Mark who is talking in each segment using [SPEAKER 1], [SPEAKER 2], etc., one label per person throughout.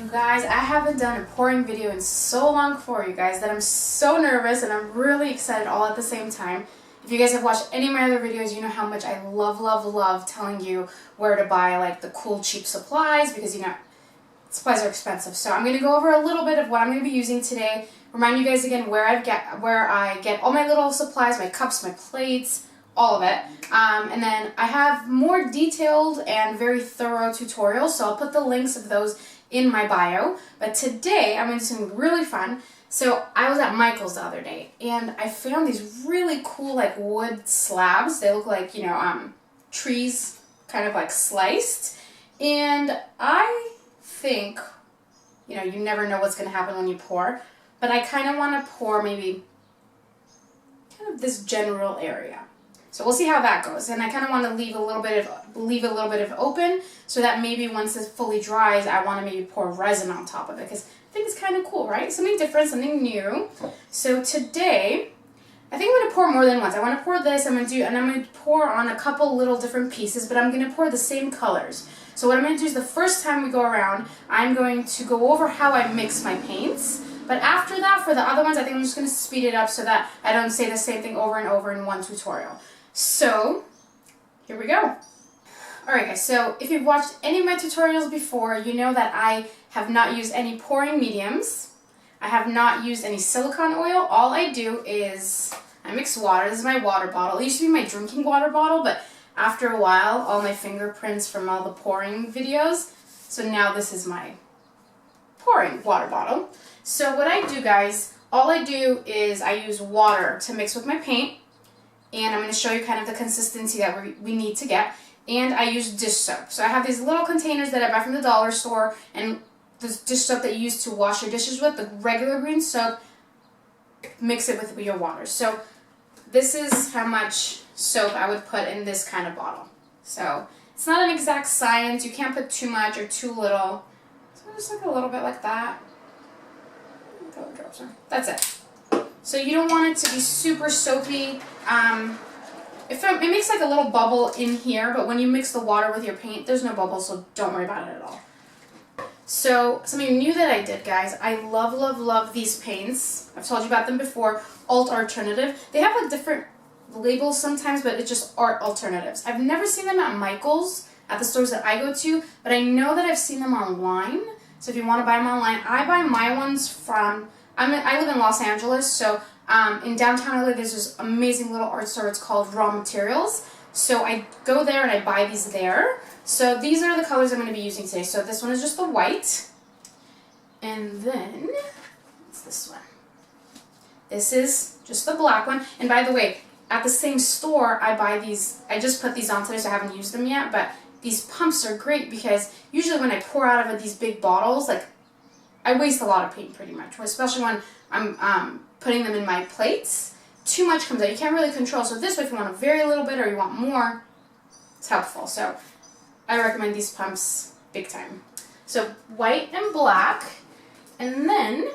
[SPEAKER 1] You guys, I haven't done a pouring video in so long for you guys that I'm so nervous and I'm really excited all at the same time. If you guys have watched any of my other videos, you know how much I love telling you where to buy like the cool cheap supplies, because you know supplies are expensive. So I'm going to go over a little bit of what I'm going to be using today. Remind you guys again where I get all my little supplies, my cups, my plates, all of it. And then I have more detailed and very thorough tutorials, so I'll put the links of those in my bio. But today I'm going to do something really fun. So I was at Michael's the other day and I found these really cool like wood slabs. They look like, you know, trees kind of like sliced. And I think, you know, you never know what's going to happen when you pour, but I kind of want to pour maybe kind of this general area. So we'll see how that goes. And I kind of want to leave a little bit of open so that maybe once it fully dries, I want to maybe pour resin on top of it, because I think it's kind of cool, right? Something different, something new. So today, I think I'm going to pour more than once. I want to pour this, and I'm going to pour on a couple little different pieces, but I'm going to pour the same colors. So what I'm going to do is the first time we go around, I'm going to go over how I mix my paints. But after that, for the other ones, I think I'm just going to speed it up so that I don't say the same thing over and over in one tutorial. So, here we go. Alright guys, so if you've watched any of my tutorials before, you know that I have not used any pouring mediums. I have not used any silicone oil. All I do is I mix water. This is my water bottle. It used to be my drinking water bottle, but after a while, all my fingerprints from all the pouring videos, so now this is my pouring water bottle. So what I do, guys, all I do is I use water to mix with my paint. And I'm going to show you kind of the consistency that we need to get. And I use dish soap. So I have these little containers that I buy from the dollar store, and this dish soap that you use to wash your dishes with, the regular green soap, mix it with your water. So this is how much soap I would put in this kind of bottle. So it's not an exact science. You can't put too much or too little. So just like a little bit like that. That's it. So you don't want it to be super soapy. It makes like a little bubble in here, but when you mix the water with your paint, there's no bubble, so don't worry about it at all. So something new that I did, guys, I love these paints. I've told you about them before, Alt Alternative. They have like different labels sometimes, but it's just Art Alternatives. I've never seen them at Michael's, at the stores that I go to, but I know that I've seen them online. So if you want to buy them online, I buy my ones from... I live in Los Angeles, so in downtown LA there's this amazing little art store. It's called Raw Materials. So I go there and I buy these there. So these are the colors I'm going to be using today. So this one is just the white. And then, what's this one? This is just the black one. And by the way, at the same store I buy these, I just put these on today so I haven't used them yet, but these pumps are great because usually when I pour out of these big bottles, like, I waste a lot of paint pretty much, especially when I'm putting them in my plates. Too much comes out. You can't really control. So this way, if you want a very little bit or you want more, it's helpful. So I recommend these pumps big time. So white and black. And then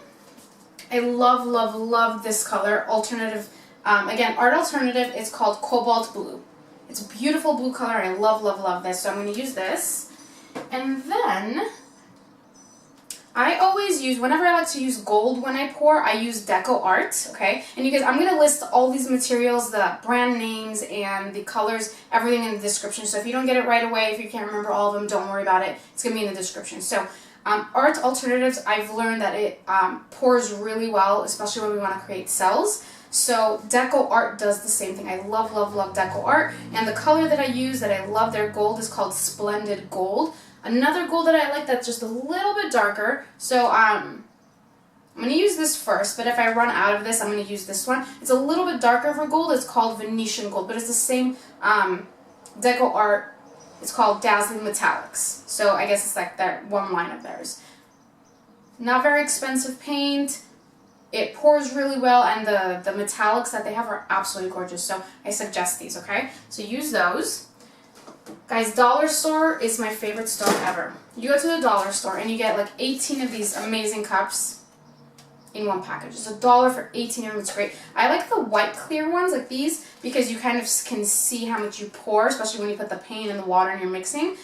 [SPEAKER 1] I love this color, alternative. Again, Art Alternative. It's called Cobalt Blue. It's a beautiful blue color. I love this. So I'm going to use this. And then... I always use, whenever I like to use gold when I pour, I use Deco Art, okay? And you guys, I'm going to list all these materials, the brand names and the colors, everything in the description. So if you don't get it right away, if you can't remember all of them, don't worry about it. It's going to be in the description. So Art Alternatives, I've learned that it pours really well, especially when we want to create cells. So Deco Art does the same thing. I love Deco Art. And the color that I use that I love their gold is called Splendid Gold. Another gold that I like that's just a little bit darker, so I'm going to use this first, but if I run out of this, I'm going to use this one. It's a little bit darker for gold. It's called Venetian Gold, but it's the same Deco Art. It's called Dazzling Metallics, so I guess it's like that one line of theirs. Not very expensive paint. It pours really well, and the metallics that they have are absolutely gorgeous, so I suggest these, okay? So use those. Guys, dollar store is my favorite store ever. You go to the dollar store and you get like 18 of these amazing cups in one package. It's $1 for 18 of them. It's great. I like the white clear ones like these because you kind of can see how much you pour, especially when you put the paint and the water and you're mixing.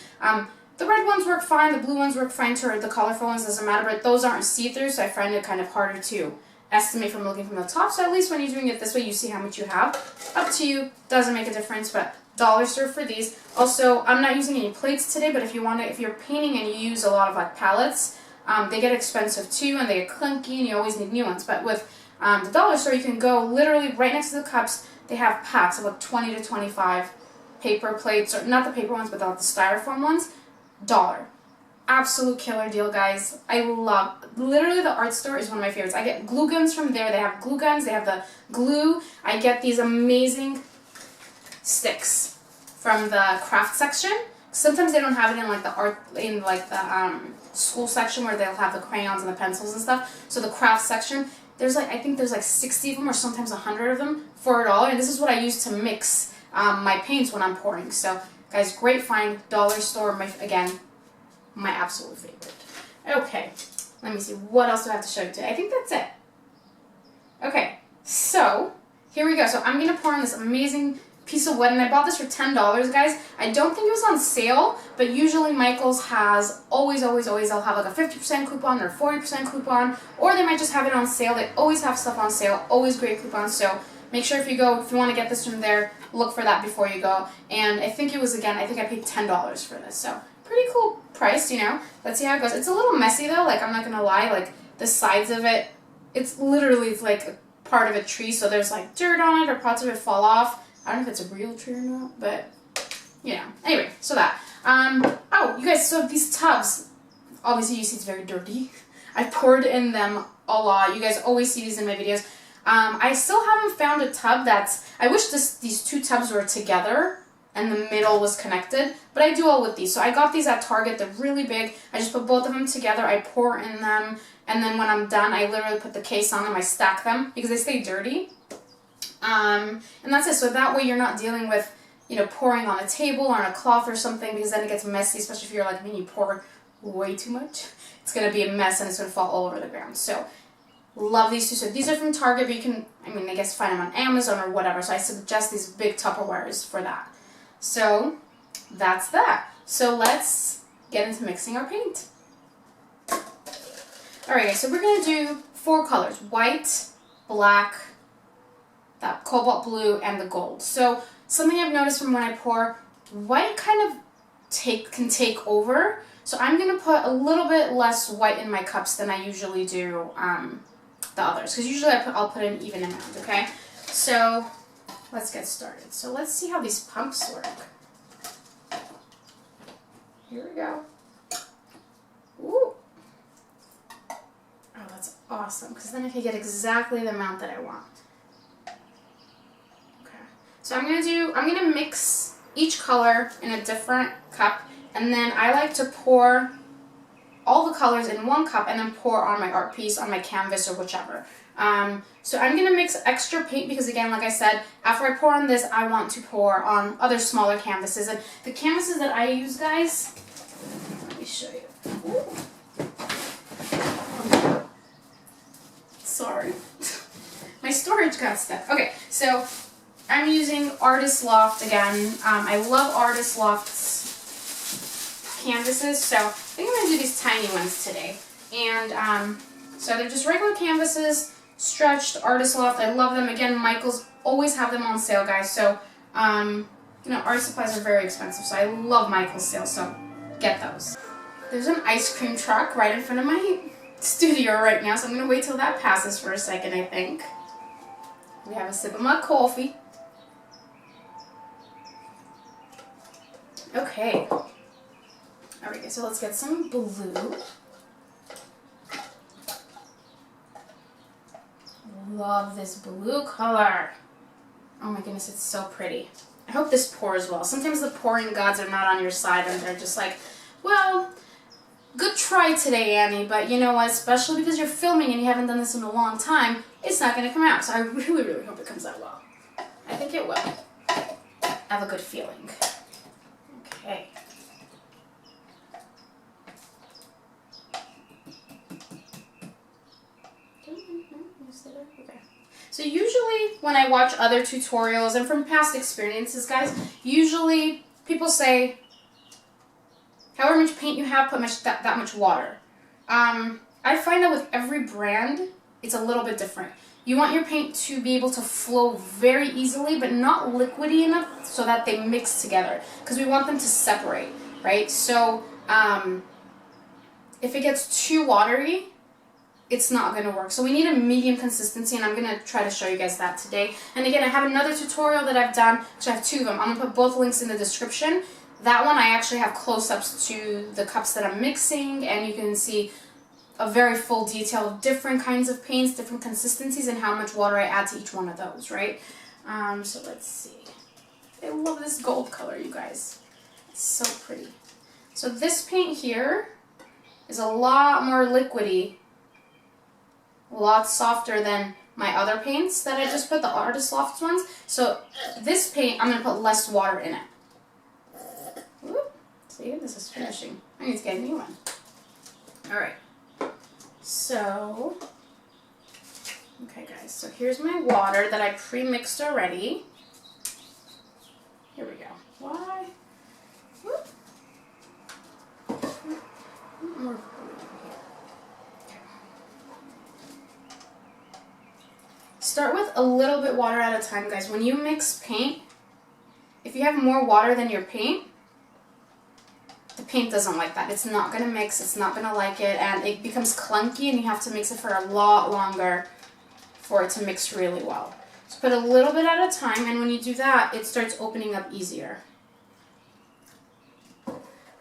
[SPEAKER 1] The red ones work fine, the blue ones work fine too, the colorful ones doesn't matter, but those aren't see-through, so I find it kind of harder to estimate from looking from the top. So at least when you're doing it this way, you see how much you have. Up to you, doesn't make a difference, but dollar store for these. Also, I'm not using any plates today, but if you're painting and you use a lot of like palettes, they get expensive too, and they get clunky, and you always need new ones. But with the dollar store, you can go literally right next to the cups. They have packs of like 20 to 25 paper plates, or not the paper ones, but the styrofoam ones. $1. Absolute killer deal, guys. I love, literally the art store is one of my favorites. I get glue guns from there. They have glue guns, they have the glue. I get these amazing sticks from the craft section. Sometimes they don't have it in like the art, in like the school section where they'll have the crayons and the pencils and stuff. So the craft section, there's like, I think there's like 60 of them or sometimes 100 of them for $1. And this is what I use to mix my paints when I'm pouring. So guys, great find, dollar store, again, my absolute favorite. Okay, let me see, what else do I have to show you today? I think that's it. Okay, so here we go. So I'm going to pour on this amazing piece of wood, and I bought this for $10, guys. I don't think it was on sale, but usually Michael's has always, they'll have like a 50% coupon or 40% coupon, or they might just have it on sale. They always have stuff on sale, always great coupons, so make sure if you want to get this from there, look for that before you go. And I think it was, again, I think I paid $10 for this, so pretty cool price, you know. Let's see how it goes. It's a little messy though, like I'm not gonna lie, like the sides of it, it's like a part of a tree, so there's like dirt on it or parts of it fall off. I don't know if it's a real tree or not, but you know. Anyway, so that. Oh, you guys, so these tubs, obviously you see it's very dirty. I poured in them a lot. You guys always see these in my videos. I still haven't found a tub that's, I wish these two tubs were together and the middle was connected, but I do all with these. So I got these at Target, they're really big. I just put both of them together, I pour in them, and then when I'm done, I literally put the case on them, I stack them because they stay dirty. And that's it, so that way you're not dealing with, you know, pouring on a table or on a cloth or something, because then it gets messy, especially if you're like me and you pour way too much. It's going to be a mess and it's going to fall all over the ground. So love these two. So these are from Target, but you can, I mean, I guess find them on Amazon or whatever. So I suggest these big Tupperwares for that. So that's that. So let's get into mixing our paint. Alright guys, so we're going to do 4 colors. White, black, that cobalt blue, and the gold. So something I've noticed from when I pour, white kind of can take over. So I'm going to put a little bit less white in my cups than I usually do the others, because usually I'll put an even amount, okay? So let's get started. So let's see how these pumps work. Here we go. Ooh. Oh, that's awesome, because then I can get exactly the amount that I want. Okay. So I'm gonna mix each color in a different cup, and then I like to pour all the colors in one cup and then pour on my art piece, on my canvas, or whichever. So I'm going to mix extra paint because, again, like I said, after I pour on this, I want to pour on other smaller canvases. And the canvases that I use, guys, let me show you. Ooh. Sorry. My storage got stuck. Okay, so I'm using Artist Loft again. I love Artist Loft's canvases, so I think I'm going to do these tiny ones today. And so they're just regular canvases, stretched, Artist Loft. I love them. Again, Michael's always have them on sale, guys. So, you know, art supplies are very expensive, so I love Michael's sale, so get those. There's an ice cream truck right in front of my studio right now, so I'm going to wait till that passes for a second, I think. We have a sip of my coffee. Okay. Alright, so let's get some blue. Love this blue color. Oh my goodness, it's so pretty. I hope this pours well. Sometimes the pouring gods are not on your side and they're just like, well, good try today, Annie, but you know what, especially because you're filming and you haven't done this in a long time, it's not going to come out. So I really, really hope it comes out well. I think it will. I have a good feeling. Okay. Okay. So usually when I watch other tutorials, and from past experiences, guys, usually people say, however much paint you have, put that much water. I find that with every brand, it's a little bit different. You want your paint to be able to flow very easily, but not liquidy enough so that they mix together, because we want them to separate, right? So if it gets too watery, it's not going to work. So we need a medium consistency, and I'm going to try to show you guys that today. And again, I have another tutorial that I've done, which I have 2 of them. I'm going to put both links in the description. That one I actually have close-ups to the cups that I'm mixing, and you can see a very full detail of different kinds of paints, different consistencies, and how much water I add to each one of those, right? So let's see. I love this gold color, you guys. It's so pretty. So this paint here is a lot more liquidy, a lot softer than my other paints that I just put, the Artist Loft ones. So this paint, I'm going to put less water in it. Whoop. See, this is finishing. I need to get a new one. Alright. So, okay guys, so here's my water that I pre-mixed already. Here we go. Why? Whoop. More here. Okay. Start with a little bit water at a time, guys. When you mix paint, if you have more water than your paint, the paint doesn't like that. It's not going to mix, it's not going to like it, and it becomes clunky, and you have to mix it for a lot longer for it to mix really well. So put a little bit at a time, and when you do that, it starts opening up easier.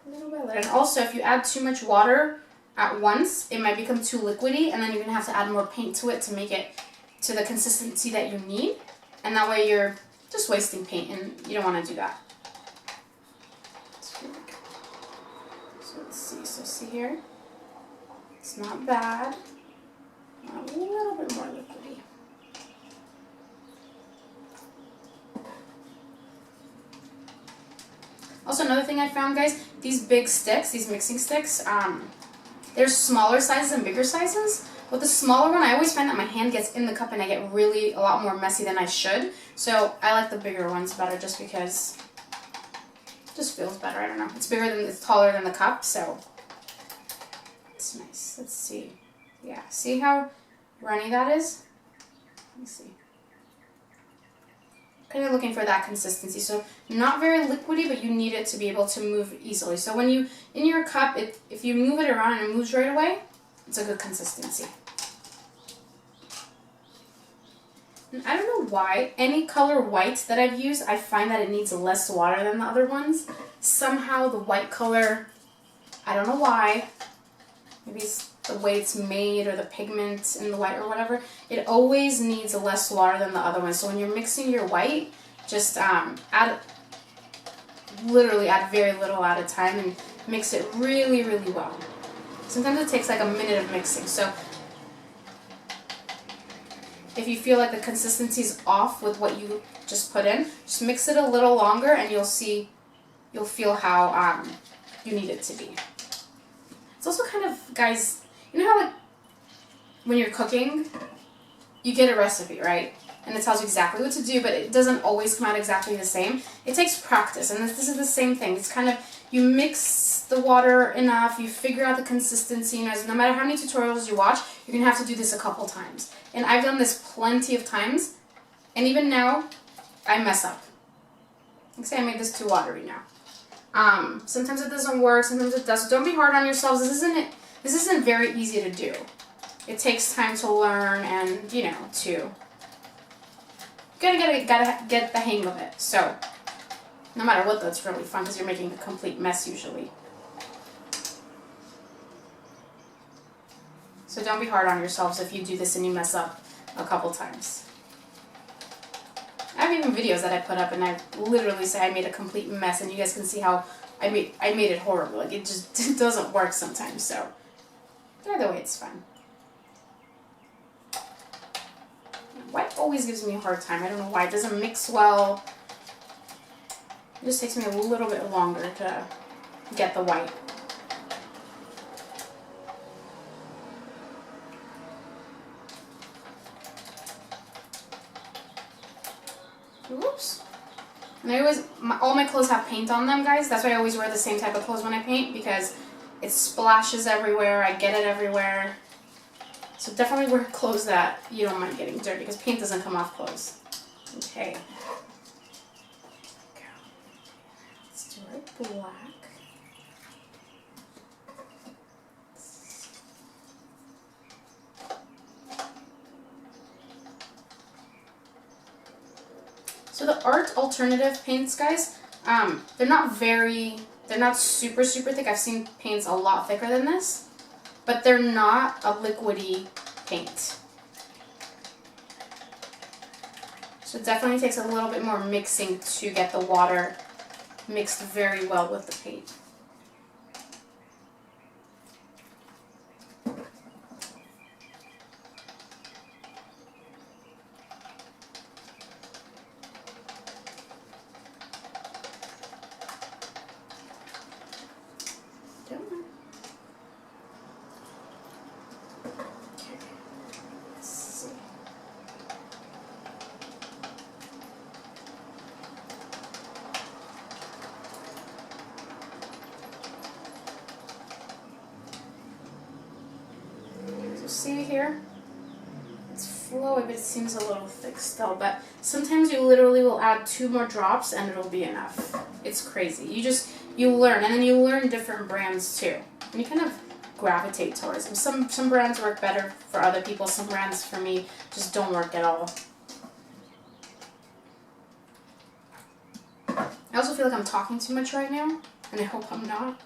[SPEAKER 1] Little by little. And also, if you add too much water at once, it might become too liquidy, and then you're going to have to add more paint to it to make it to the consistency that you need, and that way you're just wasting paint, and you don't want to do that. So see here, it's not bad, a little bit more liquidy. Also, another thing I found, guys, these big sticks, these mixing sticks, there's smaller sizes and bigger sizes. With the smaller one, I always find that my hand gets in the cup and I get really a lot more messy than I should. So I like the bigger ones better just because it just feels better. I don't know. It's taller than the cup, so it's nice. Let's see. Yeah, see how runny that is? Let me see. Kind of looking for that consistency. So not very liquidy, but you need it to be able to move easily. So when you, in your cup, if you move it around and it moves right away, it's a good consistency. And I don't know why, any color white that I've used, I find that it needs less water than the other ones. Somehow the white color, I don't know why, maybe it's the way it's made or the pigment in the white or whatever, it always needs less water than the other ones. So when you're mixing your white, just literally add very little at a time and mix it really, really well. Sometimes it takes like a minute of mixing. So if you feel like the consistency is off with what you just put in, just mix it a little longer and you'll feel how you need it to be. It's also kind of, guys, you know how like when you're cooking, you get a recipe, right? And it tells you exactly what to do, but it doesn't always come out exactly the same. It takes practice, and this is the same thing. It's kind of, you mix the water enough, you figure out the consistency, and no matter how many tutorials you watch, you're going to have to do this a couple times. And I've done this plenty of times, and even now, I mess up. Let's say I made this too watery now. Sometimes it doesn't work, sometimes it does. Don't be hard on yourselves. This isn't very easy to do. It takes time to learn and, you know, to... Gotta get the hang of it. So, no matter what, that's really fun because you're making a complete mess usually. So don't be hard on yourselves if you do this and you mess up a couple times. I have even videos that I put up and I literally say I made a complete mess, and you guys can see how I made it horrible. Like, it just doesn't work sometimes. So either way, it's fun. White always gives me a hard time. I don't know why. It doesn't mix well. It just takes me a little bit longer to get the white. Whoops. And I always, all my clothes have paint on them, guys. That's why I always wear the same type of clothes when I paint, because it splashes everywhere. I get it everywhere. So definitely wear clothes that you don't mind getting dirty, because paint doesn't come off clothes. Okay. Let's do our black. So the art alternative paints, guys, they're not super thick. I've seen paints a lot thicker than this, but they're not a liquidy paint. So it definitely takes a little bit more mixing to get the water mixed very well with the paint. See here? It's flowy, but it seems a little thick still. But sometimes you literally will add 2 more drops and it'll be enough. It's crazy. You learn, and then you learn different brands too. And you kind of gravitate towards them. Some brands work better for other people. Some brands for me just don't work at all. I also feel like I'm talking too much right now, and I hope I'm not.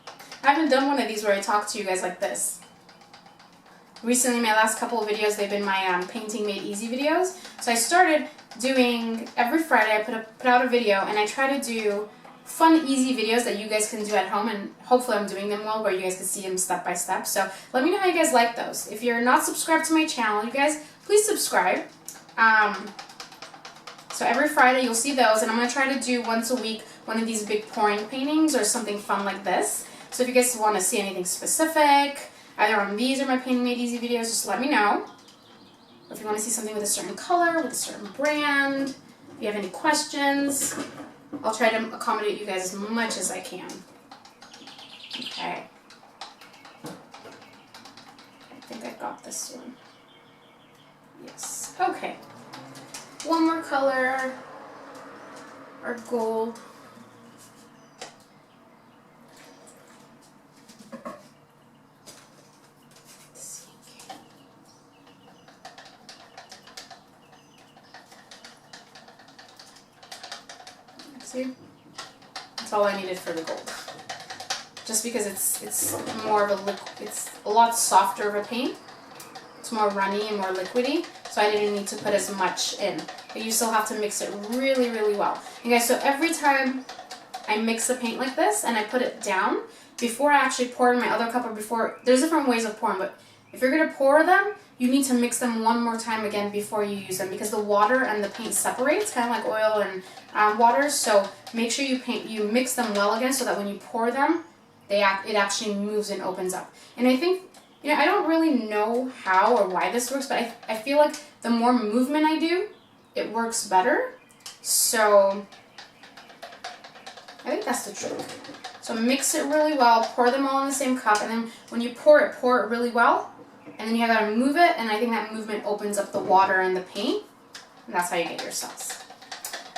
[SPEAKER 1] I haven't done one of these where I talk to you guys like this. Recently, my last couple of videos, they've been my Painting Made Easy videos. So I started doing, every Friday I put out a video, and I try to do fun, easy videos that you guys can do at home, and hopefully I'm doing them well where you guys can see them step by step. So let me know how you guys like those. If you're not subscribed to my channel, you guys, please subscribe. So every Friday you'll see those, and I'm going to try to do once a week one of these big pouring paintings or something fun like this. So if you guys want to see anything specific, either on these or my Painting Made Easy videos, just let me know. If you want to see something with a certain color, with a certain brand, if you have any questions, I'll try to accommodate you guys as much as I can. Okay. I think I got this one. Yes. Okay. One more color. Our gold. See? That's all I needed for the gold. Just because it's more of it's a lot softer of a paint. It's more runny and more liquidy, so I didn't need to put as much in. But you still have to mix it really, really well. And guys, so every time I mix a paint like this and I put it down, before I actually pour it in my other cup, or before, there's different ways of pouring, but if you're gonna pour them, you need to mix them one more time again before you use them, because the water and the paint separates, kind of like oil and water. So make sure you mix them well again, so that when you pour them, it actually moves and opens up. And I think, I don't really know how or why this works, but I feel like the more movement I do, it works better. So I think that's the trick. So mix it really well, pour them all in the same cup, and then when you pour it really well. And then you gotta move it, and I think that movement opens up the water and the paint, and that's how you get your cells.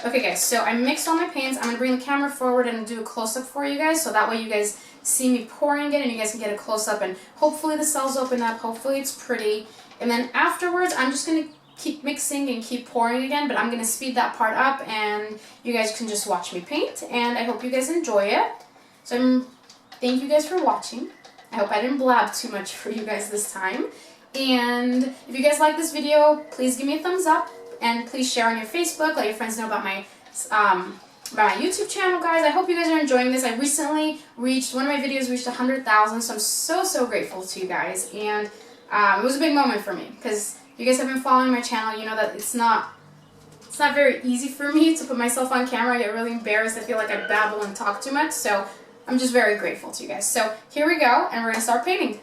[SPEAKER 1] Okay guys, so I mixed all my paints. I'm gonna bring the camera forward and do a close-up for you guys, so that way you guys see me pouring it and you guys can get a close-up, and hopefully the cells open up, hopefully it's pretty. And then afterwards, I'm just gonna keep mixing and keep pouring again, but I'm gonna speed that part up, and you guys can just watch me paint, and I hope you guys enjoy it. So thank you guys for watching. I hope I didn't blab too much for you guys this time. And if you guys like this video, please give me a thumbs up, and please share on your Facebook. Let your friends know about my YouTube channel, guys. I hope you guys are enjoying this. I recently one of my videos reached 100,000, so I'm so grateful to you guys. And it was a big moment for me, because you guys have been following my channel. You know that it's not very easy for me to put myself on camera. I get really embarrassed. I feel like I babble and talk too much. So I'm just very grateful to you guys. So here we go, and we're going to start painting.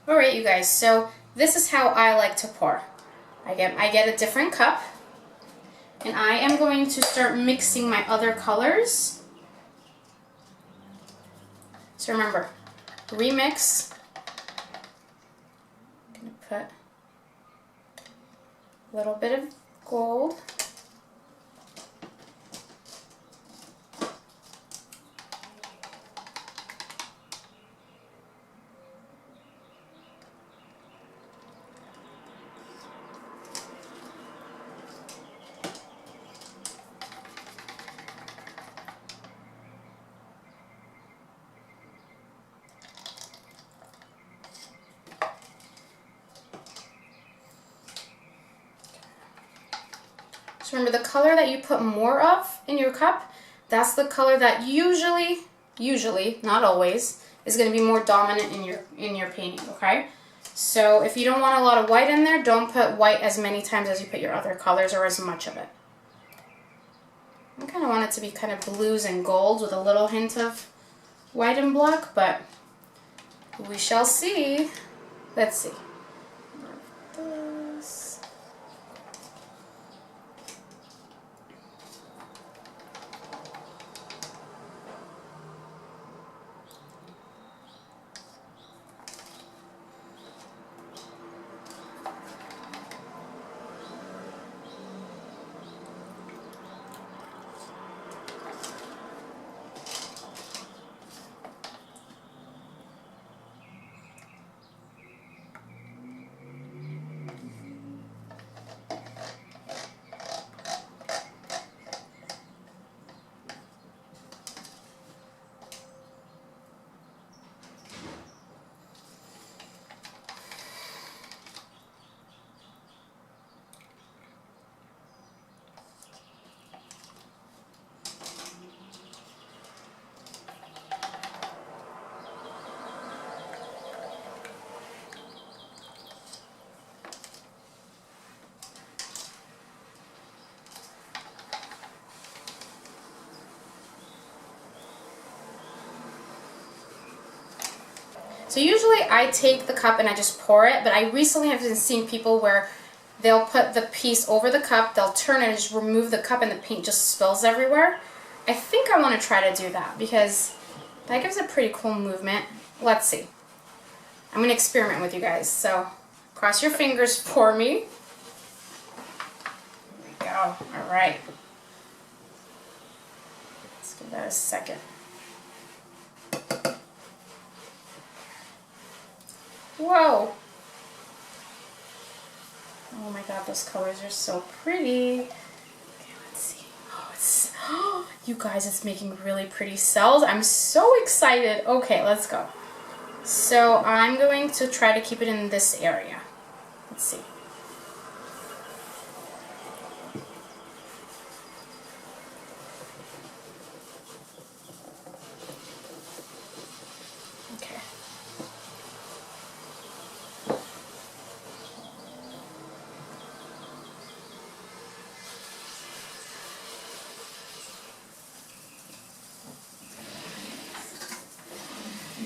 [SPEAKER 1] Alright you guys, so this is how I like to pour. I get a different cup, And I am going to start mixing my other colors. So remember, remix. I'm going to put a little bit of gold. So remember, the color that you put more of in your cup, that's the color that usually, not always, is going to be more dominant in your painting, okay? So if you don't want a lot of white in there, don't put white as many times as you put your other colors or as much of it. I kind of want it to be kind of blues and golds with a little hint of white and black, but we shall see. Let's see. So usually I take the cup and I just pour it, but I recently have been seeing people where they'll put the piece over the cup, they'll turn it and just remove the cup and the paint just spills everywhere. I think I want to try to do that because that gives a pretty cool movement. Let's see. I'm going to experiment with you guys, so cross your fingers for me. There we go. All right. Let's give that a second. Whoa! Oh my god, those colors are so pretty. Okay, let's see. Oh, you guys, it's making really pretty cells. I'm so excited. Okay, let's go. So I'm going to try to keep it in this area. Let's see.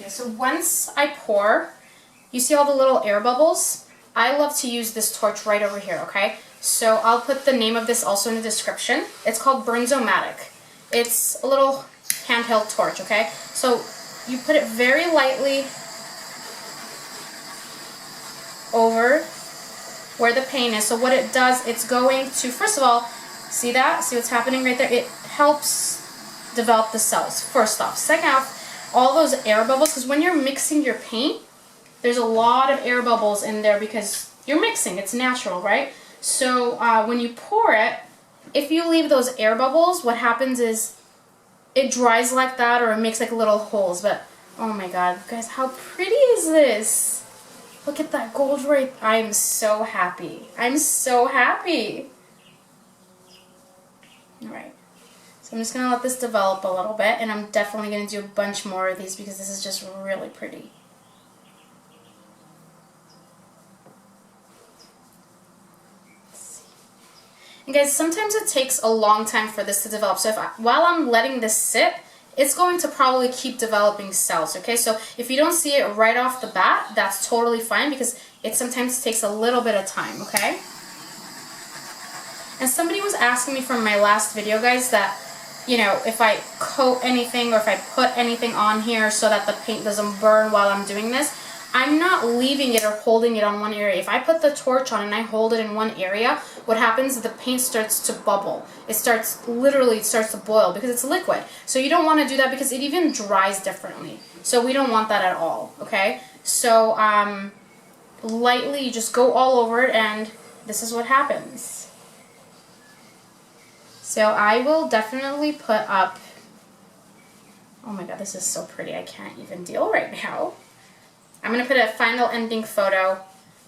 [SPEAKER 1] So once I pour, you see all the little air bubbles? I love to use this torch right over here, okay? So I'll put the name of this also in the description. It's called Burnzomatic. It's a little handheld torch, okay? So you put it very lightly over where the paint is. So what it does, it's going to, first of all, see that? See what's happening right there? It helps develop the cells, first off. Second off, all those air bubbles, because when you're mixing your paint, there's a lot of air bubbles in there because you're mixing, it's natural, right? So when you pour it, if you leave those air bubbles, what happens is it dries like that or it makes like little holes. But oh my god, guys, how pretty is this? Look at that gold right. I'm so happy. I'm so happy. Alright. So I'm just going to let this develop a little bit, and I'm definitely going to do a bunch more of these because this is just really pretty. And guys, sometimes it takes a long time for this to develop. So while I'm letting this sit, it's going to probably keep developing cells, okay? So if you don't see it right off the bat, that's totally fine because it sometimes takes a little bit of time, okay? And somebody was asking me from my last video, guys, that, you know, if I coat anything or if I put anything on here so that the paint doesn't burn while I'm doing this, I'm not leaving it or holding it on one area. If I put the torch on and I hold it in one area, what happens is the paint starts to bubble. It starts to boil because it's liquid. So you don't want to do that because it even dries differently. So we don't want that at all, okay? So lightly, you just go all over it and this is what happens. So I will definitely put up, oh my god, this is so pretty, I can't even deal right now. I'm going to put a final ending photo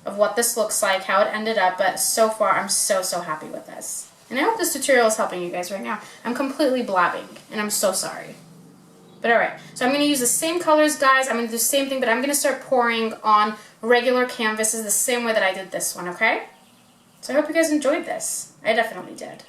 [SPEAKER 1] of what this looks like, how it ended up, but so far I'm so happy with this. And I hope this tutorial is helping you guys right now. I'm completely blabbing, and I'm so sorry. But alright, so I'm going to use the same colors, guys. I'm going to do the same thing, but I'm going to start pouring on regular canvases the same way that I did this one, okay? So I hope you guys enjoyed this. I definitely did.